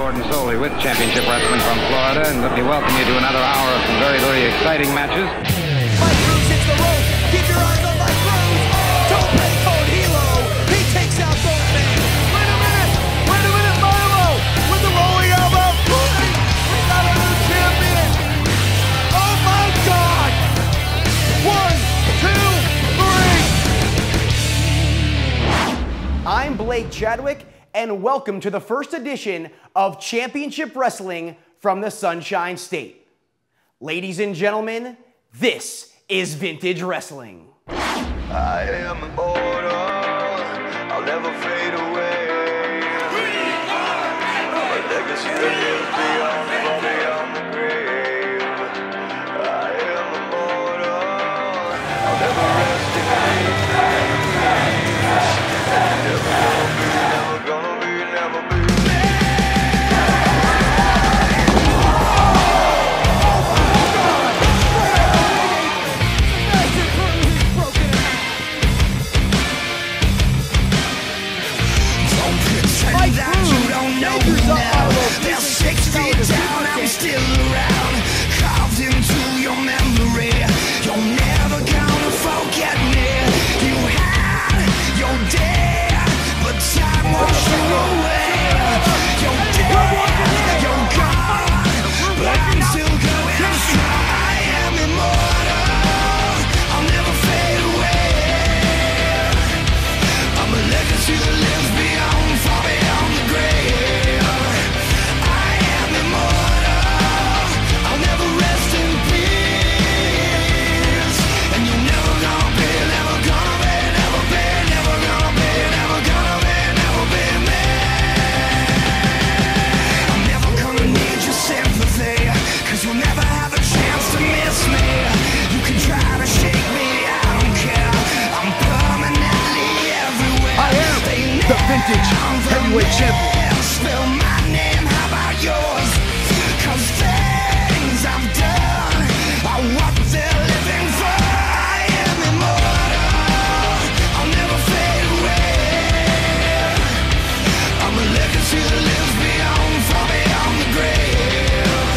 Gordon Soley with Championship Wrestling from Florida, and let me welcome you to another hour of some very, very exciting matches. Mike Cruz hits the rope. Keep your eyes on Mike Cruz. Tope con hilo. He takes out both men. Wait a minute, Milo with the rolling elbow. We got a new champion. Oh my God! 1, 2, 3. I'm Blake Chadwick, and welcome to the first edition of Championship Wrestling from the Sunshine State. Ladies and gentlemen, this is Vintage Wrestling. I am immortal, I'll never fade away. I'm a legacy that lives beyond the grave. I am immortal, I'll never rest in peace. Never gonna be, never be. They're 6 feet down, I'm still around, carved into your memory. You're never gonna forget me. You had your day, but time washed you away. You're dead, you're gone, but I'm still going strong. I am immortal, I'll never fade away. I'm a legacy that lives beyond, far beyond the grave. Vintage heavyweight champion. Spell my name, how about yours? 'Cause things I've done are what they're living for. I am immortal, I'll never fade away. I'm a legacy that lives beyond, far beyond the grave.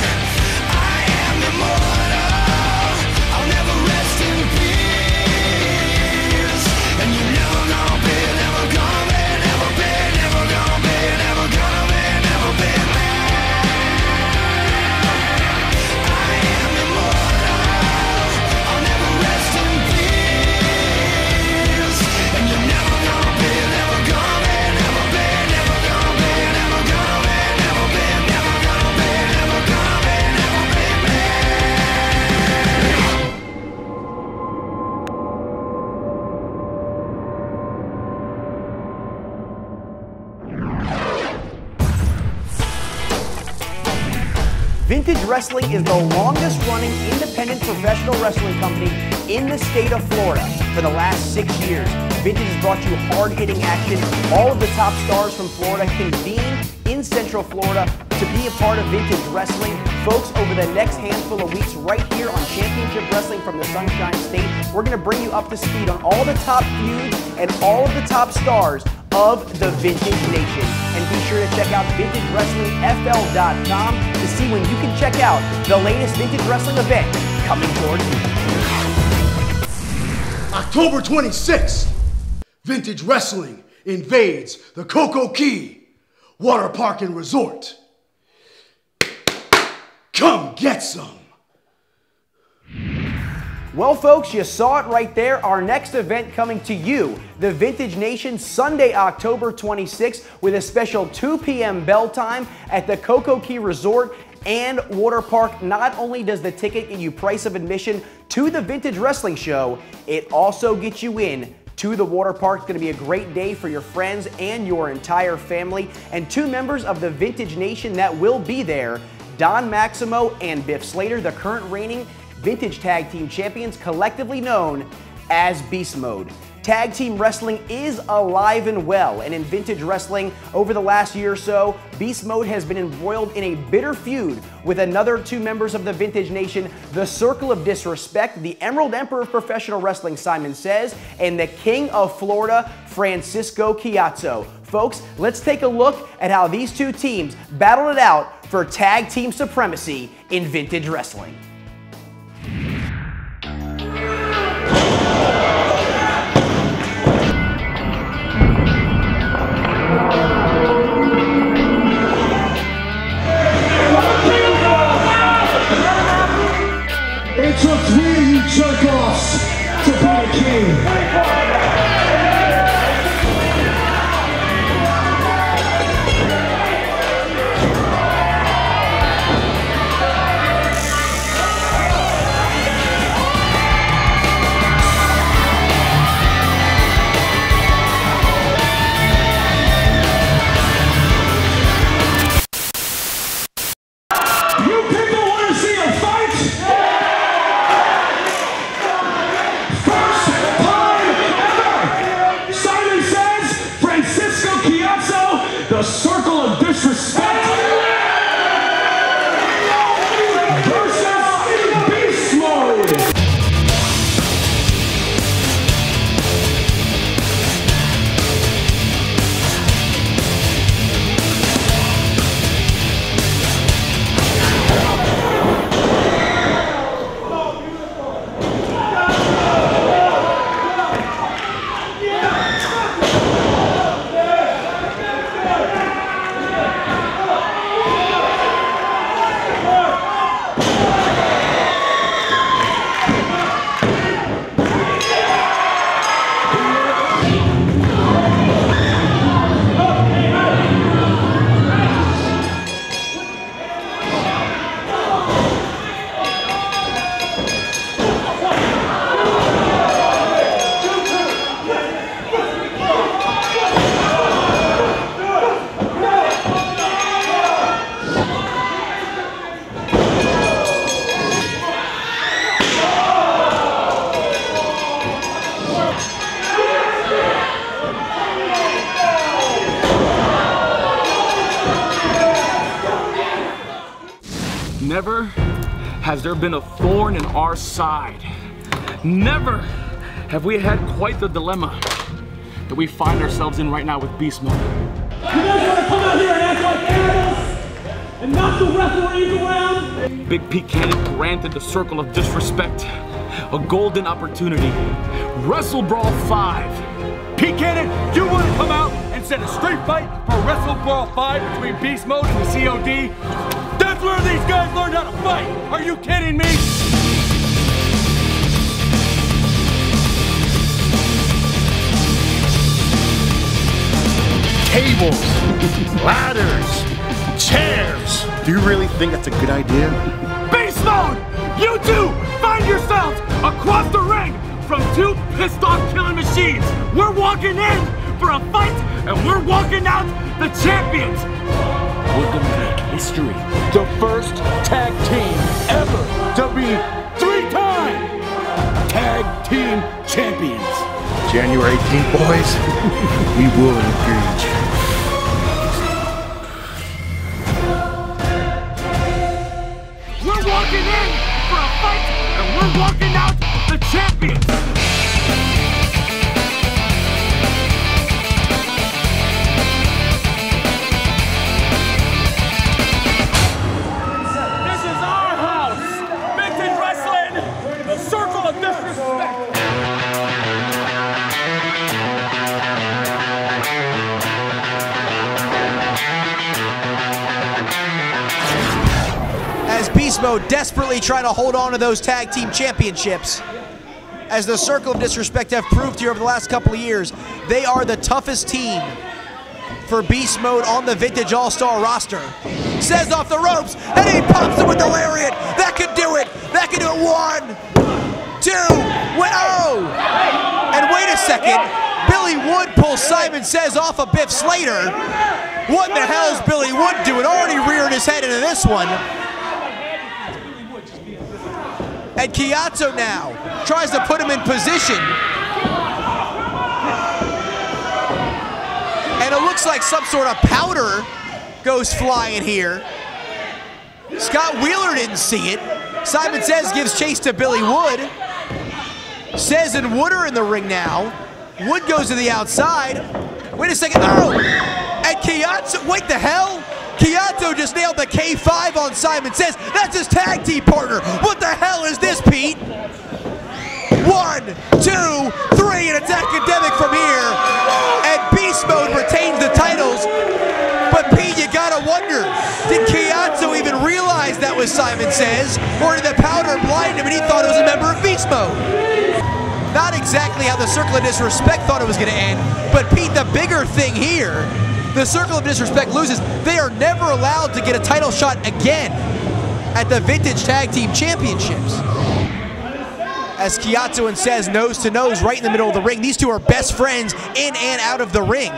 I am immortal, I'll never rest in peace. And you're never gonna be, never gonna be. Vintage Wrestling is the longest running independent professional wrestling company in the state of Florida. For the last 6 years, Vintage has brought you hard-hitting action. All of the top stars from Florida convene in Central Florida to be a part of Vintage Wrestling. Folks, over the next handful of weeks right here on Championship Wrestling from the Sunshine State, we're going to bring you up to speed on all the top feuds and all of the top stars of the Vintage Nation. And be sure to check out VintageWrestlingFL.com to see when you can check out the latest Vintage Wrestling event coming towards you. October 26th, Vintage Wrestling invades the Cocoa Key Water Park and Resort. Come get some. Well, folks, you saw it right there. Our next event coming to you, the Vintage Nation, Sunday, October 26th, with a special 2 p.m. bell time at the Cocoa Key Resort and Water Park. Not only does the ticket get you price of admission to the Vintage Wrestling Show, it also gets you in to the water park. It's going to be a great day for your friends and your entire family. And 2 members of the Vintage Nation that will be there, Don Maximo and Biff Slater, the current reigning Vintage Tag Team Champions, collectively known as Beast Mode. tag team wrestling is alive and well, and in Vintage Wrestling, over the last year or so, Beast Mode has been embroiled in a bitter feud with another two members of the Vintage Nation, the Circle of Disrespect, the Emerald Emperor of Professional Wrestling, Simon Says, and the King of Florida, Francisco Chiazzo. Folks, let's take a look at how these two teams battled it out for tag team supremacy in Vintage Wrestling. It took 3 jerk-offs to be a king. The Circle of Disrespect versus Beast Mode. Never has there been a thorn in our side. Never have we had quite the dilemma that we find ourselves in right now with Beast Mode. You guys want to come out here and act like animals and knock the referees around? Big Pete Cannon granted the Circle of Disrespect a golden opportunity. Wrestle Brawl 5. Pete Cannon, you want to come out and set a straight fight for Wrestle Brawl 5 between Beast Mode and the COD? That's where these guys learned how to fight! Are you kidding me? Tables, ladders, chairs. Do you really think that's a good idea? Beast Mode! You two find yourselves across the ring from two pissed-off killing machines. We're walking in for a fight, and we're walking out the champions. We're gonna make history. The first tag team ever to be 3-time tag team champions. January 18th, boys, we will engage. We're walking in for a fight, and we're walking out the champions. Beast Mode desperately trying to hold on to those tag team championships. As the Circle of Disrespect have proved here over the last couple of years, they are the toughest team for Beast Mode on the Vintage All-Star roster. Says off the ropes, and he pops him with the lariat. That could do it. That could do it. 1, 2, oh! And wait a second. Billy Wood pulls Simon Says off of Biff Slater. What in the hell is Billy Wood doing? Already reared his head into this one. And Chiazzo now tries to put him in position. And it looks like some sort of powder goes flying here. Scott Wheeler didn't see it. Simon Says gives chase to Billy Wood. Says and Wood are in the ring now. Wood goes to the outside. Wait a second. Oh! And Kiatso, wait the hell? Kiatso just nailed the K5 on Simon Says. That's his tag team partner. What the hell is this, Pete? 1, 2, 3, and it's academic from here. And Beast Mode retains the titles. But Pete, you gotta wonder, did Kiatso even realize that was Simon Says? Or did the powder blind him and he thought it was a member of Beast Mode? Not exactly how the Circle of Disrespect thought it was gonna end, but Pete, the bigger thing here, the Circle of Disrespect loses. They are never allowed to get a title shot again at the Vintage Tag Team Championships. As Kiatso and Says nose to nose right in the middle of the ring. These two are best friends in and out of the ring.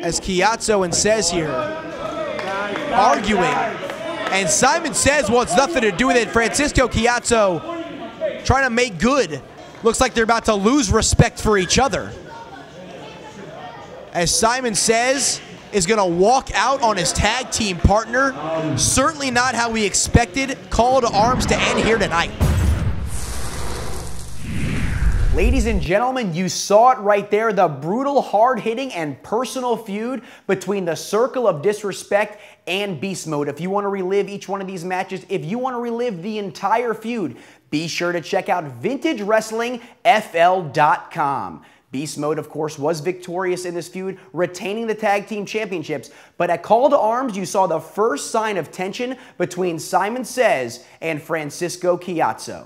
As Kiatso and Says here arguing, and Simon Says wants nothing to do with it. Francisco Kiatso trying to make good. Looks like they're about to lose respect for each other. As Simon Says is gonna walk out on his tag team partner. Certainly not how we expected Call to Arms to end here tonight. Ladies and gentlemen, you saw it right there, the brutal, hard-hitting, and personal feud between the Circle of Disrespect and Beast Mode. If you want to relive each one of these matches, if you want to relive the entire feud, be sure to check out VintageWrestlingFL.com. Beast Mode, of course, was victorious in this feud, retaining the Tag Team Championships. But at Call to Arms, you saw the first sign of tension between Simon Says and Francisco Kiatso.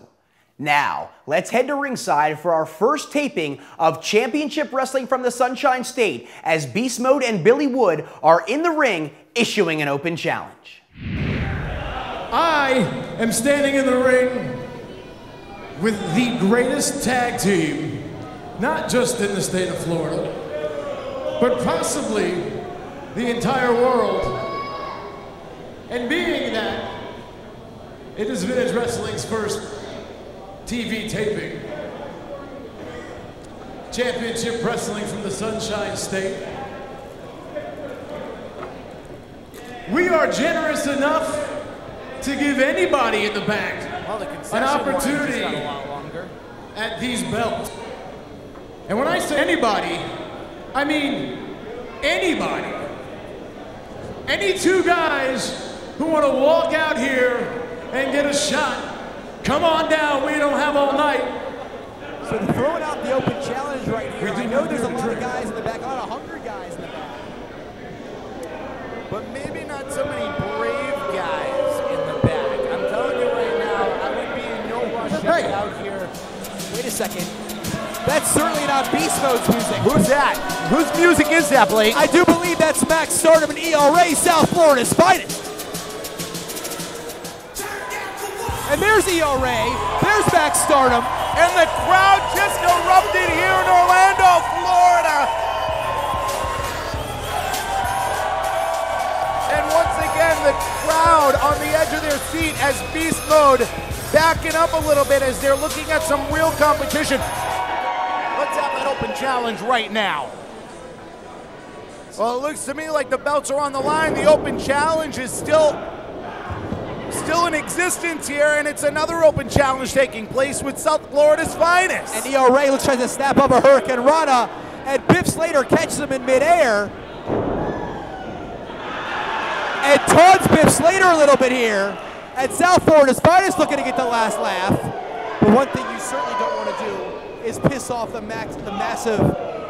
Now, let's head to ringside for our first taping of Championship Wrestling from the Sunshine State as Beast Mode and Billy Wood are in the ring issuing an open challenge. I am standing in the ring with the greatest tag team, not just in the state of Florida, but possibly the entire world. And being that it is Vintage Wrestling's first TV taping, Championship Wrestling from the Sunshine State, we are generous enough to give anybody in the back an opportunity at these belts. And when I say anybody, I mean anybody. Any two guys who want to walk out here and get a shot, come on down, we don't have all night. So they're throwing out the open challenge right here. I know there's a lot of guys in the back, a lot of hungry guys in the back. But maybe not so many brave guys in the back. I'm telling you right now, I would be in no rush to get out here. Wait a second. That's certainly not Beast Mode's music. Who's that? Whose music is that, Blake? I do believe that's Max Stardom and ERA, South Florida's finest. And there's ERA, there's Max Stardom. And the crowd just erupted here in Orlando, Florida. And once again, the crowd on the edge of their seat as Beast Mode backing up a little bit as they're looking at some real competition. Let's have that open challenge right now. Well, it looks to me like the belts are on the line. The open challenge is still in existence here, and it's another open challenge taking place with South Florida's finest. And ERA looks trying to snap up a Hurricane Rana, and Biff Slater catches him in midair. And taunts Biff Slater a little bit here. And South Florida's finest looking to get the last laugh. But one thing you certainly don't want to do is piss off the massive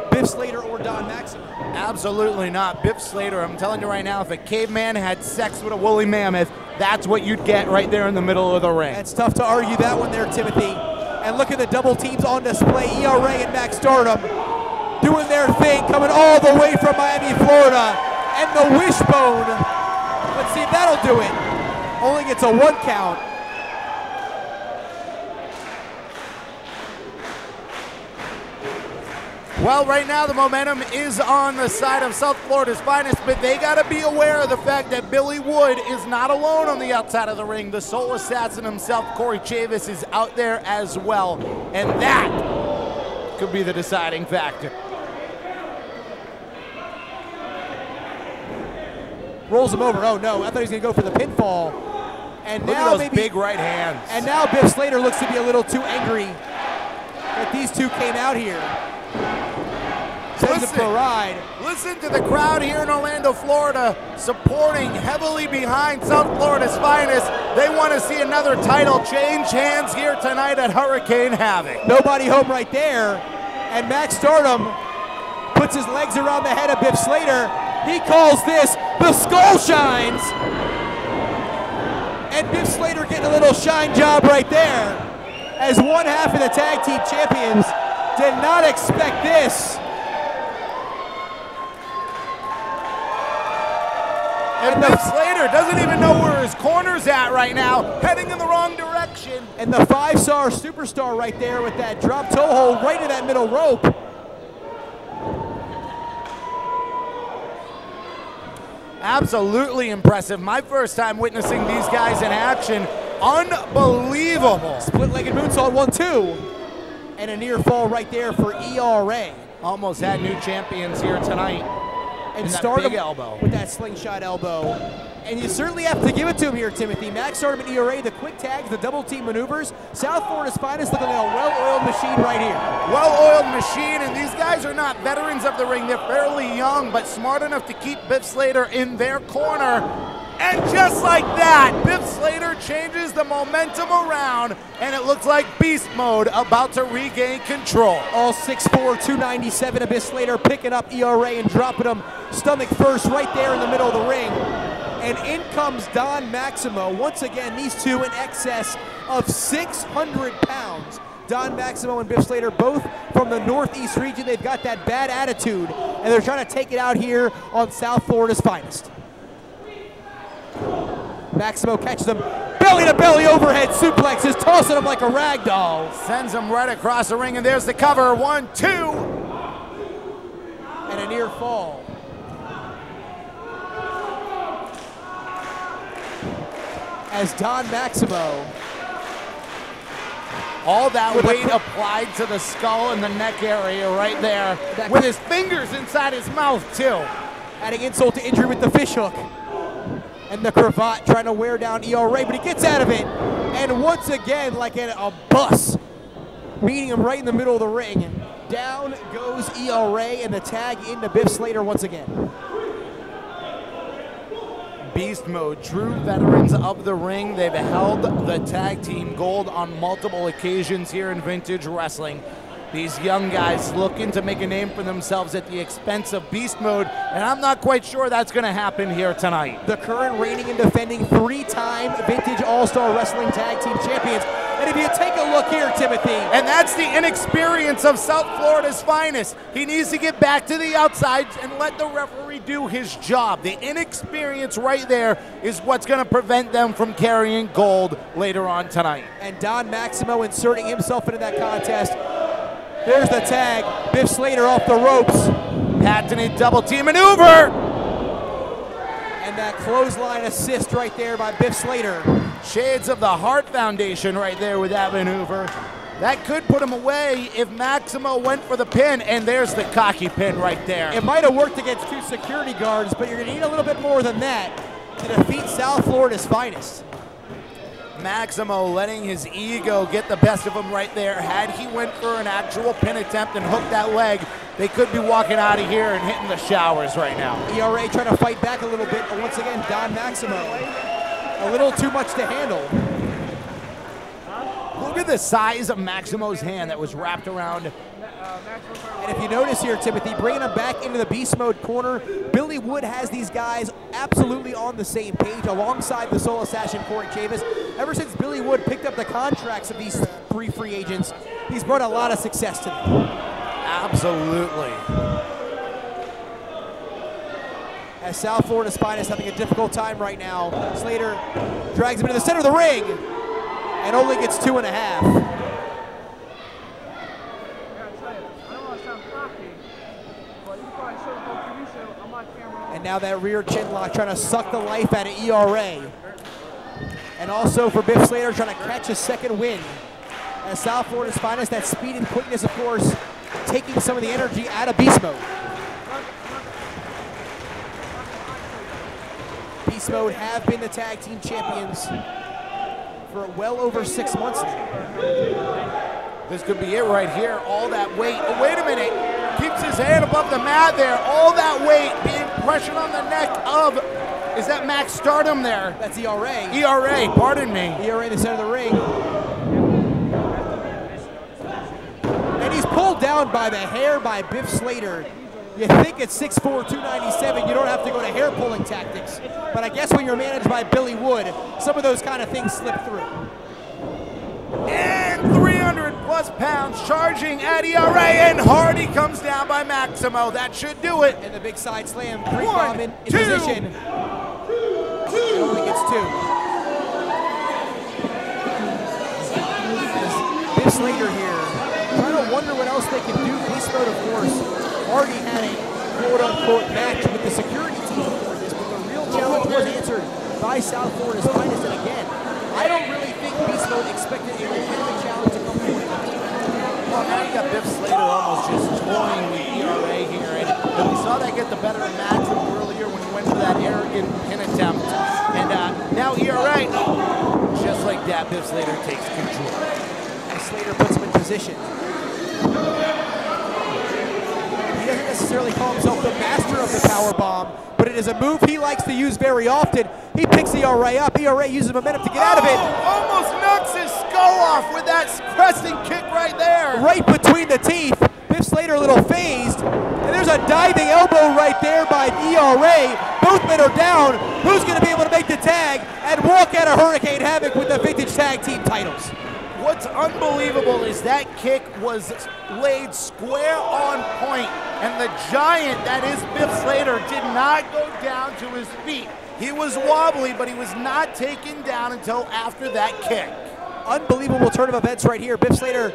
Biff Slater or Don Maximo. Absolutely not. Biff Slater, I'm telling you right now, if a caveman had sex with a woolly mammoth, that's what you'd get right there in the middle of the ring. It's tough to argue that one there, Timothy. And look at the double teams on display. ERA and Max Stardom doing their thing, coming all the way from Miami, Florida. And the wishbone. Let's see if that'll do it. Only gets a 1 count. Well, right now the momentum is on the side of South Florida's finest, but they got to be aware of the fact that Billy Wood is not alone on the outside of the ring. The Soul Assassin himself, Corey Chavis, is out there as well, and that could be the deciding factor. Rolls him over. Oh no, I thought he was going to go for the pinfall. And Look now at those big right hands. And now Biff Slater looks to be a little too angry that these two came out here. Sends him for a ride. Listen to the crowd here in Orlando, Florida, supporting heavily behind South Florida's finest. They want to see another title change hands here tonight at Hurricane Havoc. Nobody home right there. And Max Stardom puts his legs around the head of Biff Slater. He calls this the Skull Shines. And Biff Slater getting a little shine job right there. As one half of the tag team champions did not expect this. And Biff Slater doesn't even know where his corner's at right now, heading in the wrong direction. And the 5-star superstar right there with that drop toe hold right in that middle rope. Absolutely impressive. My first time witnessing these guys in action. Unbelievable. Split-legged moonsault 1-2. And a near fall right there for ERA. Almost had new champions here tonight. And Stardom big elbow with that slingshot elbow. And you certainly have to give it to him here, Timothy. Max Stardom and ERA, the quick tags, the double team maneuvers. South Florida's finest looking like a well-oiled machine right here. Well-oiled machine, and these guys are not veterans of the ring. They're fairly young, but smart enough to keep Biff Slater in their corner. And just like that, Biff Slater changes the momentum around, and it looks like Beast Mode about to regain control. All 6'4", 297 of Biff Slater picking up ERA and dropping him stomach first right there in the middle of the ring. And in comes Don Maximo. Once again, these two in excess of 600 pounds. Don Maximo and Biff Slater, both from the Northeast region. They've got that bad attitude, and they're trying to take it out here on South Florida's finest. Maximo catches him belly-to-belly overhead suplexes, tossing him like a rag doll. Sends him right across the ring, and there's the cover. 1-2. And a near fall. As Don Maximo. All that weight applied to the skull and the neck area right there, with his fingers inside his mouth, too. Adding insult to injury with the fishhook. And the cravat trying to wear down ERA, but he gets out of it. And once again, like a bus, meeting him right in the middle of the ring. Down goes ERA, and the tag into Biff Slater once again. Beast Mode, true veterans of the ring. They've held the tag team gold on multiple occasions here in Vintage Wrestling. These young guys looking to make a name for themselves at the expense of Beast Mode, and I'm not quite sure that's going to happen here tonight. The current reigning and defending 3-time Vintage All-Star Wrestling Tag Team Champions. And if you take a look here, Timothy. And that's the inexperience of South Florida's finest. He needs to get back to the outside and let the referee do his job. The inexperience right there is what's going to prevent them from carrying gold later on tonight. And Don Maximo inserting himself into that contest. There's the tag. Biff Slater off the ropes. Patented double team maneuver. And that clothesline assist right there by Biff Slater. Shades of the Hart Foundation right there with that maneuver. That could put him away if Maximo went for the pin, and there's the cocky pin right there. It might have worked against 2 security guards, but you're going to need a little bit more than that to defeat South Florida's finest. Maximo letting his ego get the best of him right there. Had he went for an actual pin attempt and hooked that leg, they could be walking out of here and hitting the showers right now. ERA trying to fight back a little bit, but once again, Don Maximo, a little too much to handle. Look at the size of Maximo's hand that was wrapped around. And if you notice here, Timothy, bringing him back into the Beast Mode corner, Billy Wood has these guys absolutely on the same page alongside the Soul Assassin, Corey Chavis. Ever since Billy Wood picked up the contracts of these 3 free agents, he's brought a lot of success to them. Absolutely. As South Florida's finest having a difficult time right now, Slater drags him into the center of the ring and only gets 2.5. now that rear chin lock trying to suck the life out of ERA. And also for Biff Slater trying to catch a second win. As South Florida's finest, that speed and quickness, of course, taking some of the energy out of Beast Mode. Beast Mode have been the tag team champions for well over 6 months now. This could be it right here. All that weight. Oh, wait a minute. Keeps his hand above the mat there. All that weight being pressured on the neck of, is that Max Stardom there? That's ERA. ERA, pardon me. ERA in the center of the ring. And he's pulled down by the hair by Biff Slater. You think at 6'4", 297, you don't have to go to hair pulling tactics. But I guess when you're managed by Billy Wood, some of those kind of things slip through. And 300 plus pounds charging at ERA, and Hardy comes down by Maximo. That should do it. And the big side slam, creep bomb in position. It only gets 2. As Biff Slater here, trying to wonder what else they can do. Beast Mode, of course, already had a quote-unquote match with the security team for this, but the real challenge was answered by South Florida's finest. And again, I don't really think Beast Mode expected a legitimate challenge to come forward. Well, now you got Biff Slater almost just toying with ERA here, and we saw that get the better of Maxim earlier when he went for that arrogant pin attempt. And now ERA, just like that, Biff Slater takes control. And Slater puts him in position. He doesn't necessarily call himself the master of the powerbomb, but it is a move he likes to use very often. He picks ERA up. ERA uses momentum to get out of it. Almost knocks his skull off with that cresting kick right there. Right between the teeth. Biff Slater a little phased. And there's a diving elbow right there by ERA. Both men are down. Who's going to be able to make the tag and walk out of Hurricane Havoc with the Vintage Tag Team titles? What's unbelievable is that kick was laid square on point, and the giant that is Biff Slater did not go down to his feet. He was wobbly, but he was not taken down until after that kick. Unbelievable turn of events right here. Biff Slater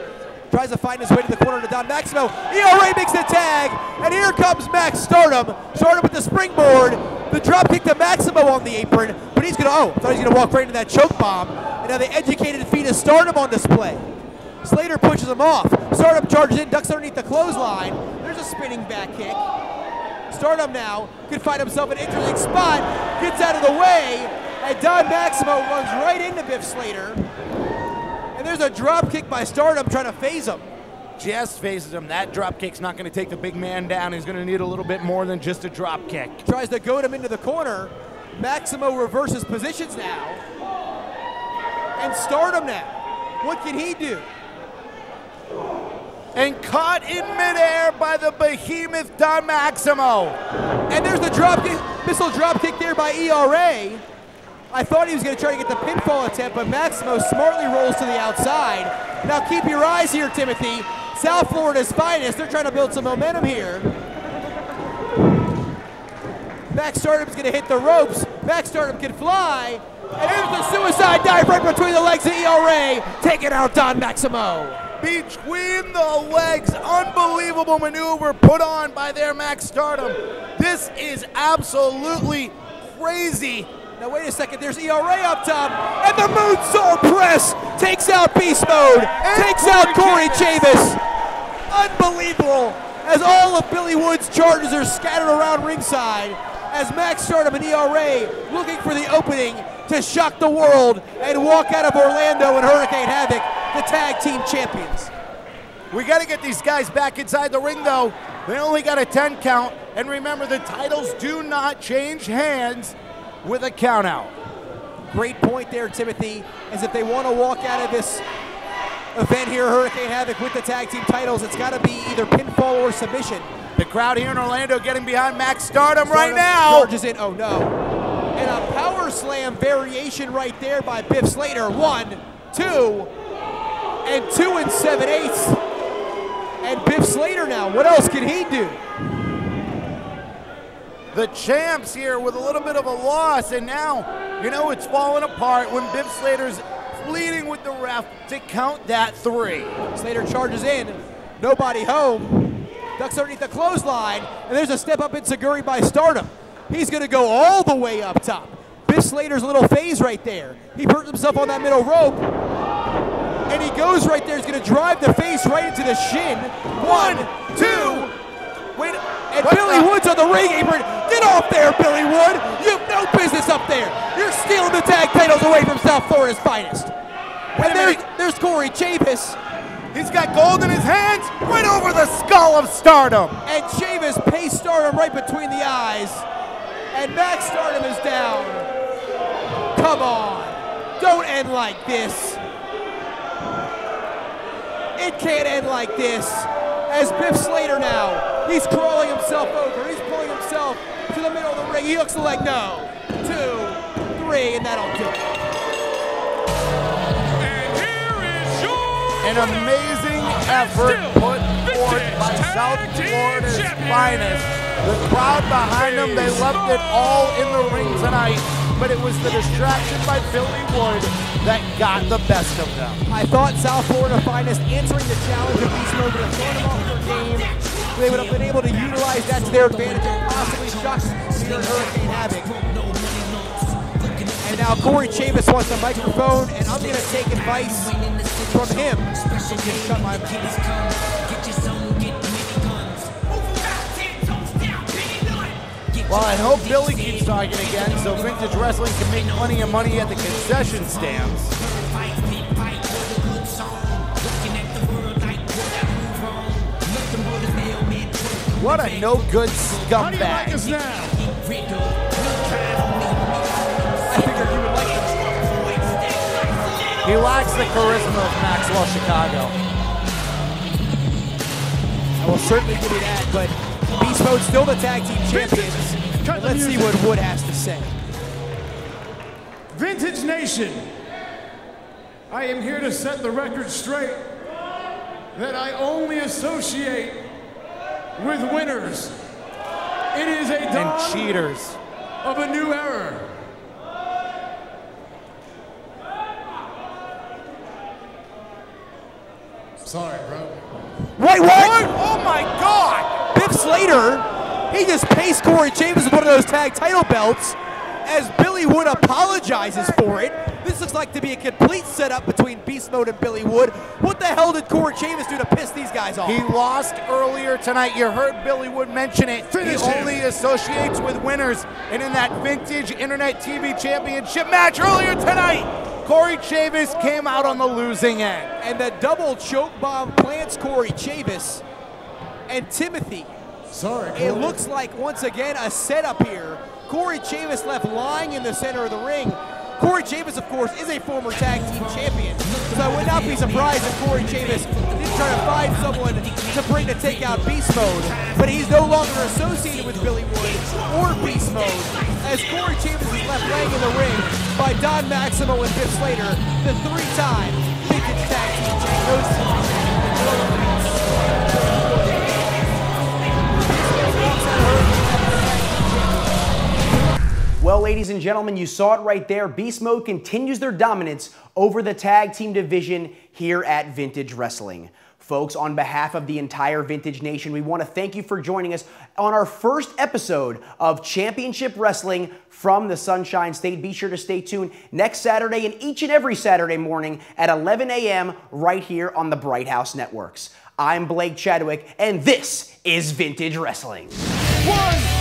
tries to find his way to the corner to Don Maximo. ERA makes the tag, and here comes Max Stardom. Stardom with the springboard. The drop kick to Maximo on the apron, but he's gonna, I thought he was gonna walk right into that choke bomb. And now the educated feet of Stardom on display. Slater pushes him off. Stardom charges in, ducks underneath the clothesline. There's a spinning back kick. Stardom now could find himself an interesting spot, gets out of the way, and Don Maximo runs right into Biff Slater. And there's a drop kick by Stardom trying to phase him. Just phases him. That drop kick's not going to take the big man down. He's going to need a little bit more than just a drop kick. Tries to goad him into the corner. Maximo reverses positions now. And Stardom now. What can he do? And caught in midair by the behemoth Don Maximo. And there's the drop kick, missile drop kick there by ERA. I thought he was going to try to get the pinfall attempt, but Maximo smartly rolls to the outside. Now keep your eyes here, Timothy. South Florida's finest. They're trying to build some momentum here. Max Stardom's going to hit the ropes. Max Stardom can fly. And here's the suicide dive right between the legs of ERA. Taking out Don Maximo. Between the legs, unbelievable maneuver put on by their Max Stardom. This is absolutely crazy. Now wait a second, there's ERA up top, and the moonsault press takes out Beast Mode, takes out Corey Chavis. Unbelievable, as all of Billy Wood's charges are scattered around ringside, as Max Stardom and ERA looking for the opening to shock the world and walk out of Orlando and Hurricane Havoc, the tag team champions. We got to get these guys back inside the ring though. They only got a 10 count, and remember the titles do not change hands with a count out. Great point there, Timothy, as if they want to walk out of this event here, Hurricane Havoc, with the tag team titles, it's got to be either pinfall or submission. The crowd here in Orlando getting behind Max Stardom right now. Charges in, oh no. And a power slam variation right there by Biff Slater. 1, 2, and 2 7/8. And Biff Slater now, what else can he do? The champs here with a little bit of a loss, and now, you know, it's falling apart when Biff Slater's pleading with the ref to count that 3. Slater charges in, nobody home, ducks underneath the clothesline, and there's a step up in Seguri by Stardom. He's going to go all the way up top. Biff Slater's a little phase right there. He hurt himself on that middle rope. And he goes right there. He's going to drive the face right into the shin. 1, 2. Wait. And Billy Wood's on the ring apron. Get off there, Billy Wood. You have no business up there. You're stealing the tag titles away from South Florida's finest. And there's Corey Chavis. He's got gold in his hands, right over the skull of Stardom. And Chavis pays Stardom right between the eyes. And Max Stardom is down. Come on. Don't end like this. It can't end like this. As Biff Slater now, he's crawling himself over. He's pulling himself to the middle of the ring. He looks like no. 2, 3, and that'll do it. And here is your An amazing effort put forth by South Florida's finest. The crowd behind them, they left it all in the ring tonight, but it was the distraction by Billy Wood that got the best of them. I thought South Florida finest answering the challenge of Beast Mode would have thrown them off their game. They would have been able to utilize that to their advantage and possibly shock Spear and Hurricane Havoc. And now Corey Chavis wants the microphone, and I'm going to take advice from him and just shut my mouth. Well, I hope Billy keeps talking again so Vintage Wrestling can make plenty of money at the concession stands. What a no-good scumbag. How do you like us now? I figured you would like this. He lacks the charisma of Maxwell Chicago. I will certainly give you that, but Beast Mode's still the tag team champions. Let's see what Wood has to say. Vintage Nation, I am here to set the record straight that I only associate with winners. It is a dawn And cheaters. of a new era. Sorry, bro. Wait, what? Oh my God! Biff Slater, he just paced Corey Chavis with one of those tag title belts as Billy Wood apologizes for it. This looks like to be a complete setup between Beast Mode and Billy Wood. What the hell did Corey Chavis do to piss these guys off? He lost earlier tonight. You heard Billy Wood mention it. He only associates with winners. And in that Vintage Internet TV Championship match earlier tonight, Corey Chavis came out on the losing end. And the double choke bomb plants Corey Chavis and Timothy. Sorry, It looks like, once again, a setup here. Corey Chavis left lying in the center of the ring. Corey Chavis, of course, is a former tag team champion, so I would not be surprised if Corey Chavis did try to find someone to bring to take out Beast Mode, but he's no longer associated with Billy Wood or Beast Mode, as Corey Chavis is left laying in the ring by Don Maximo and Biff Slater, the 3-time Vintage Tag Team Champions. Well, ladies and gentlemen, you saw it right there. Beast Mode continues their dominance over the tag team division here at Vintage Wrestling. Folks, on behalf of the entire Vintage Nation, we want to thank you for joining us on our first episode of Championship Wrestling from the Sunshine State. Be sure to stay tuned next Saturday and each and every Saturday morning at 11 a.m. right here on the Bright House Networks. I'm Blake Chadwick, and this is Vintage Wrestling. 1,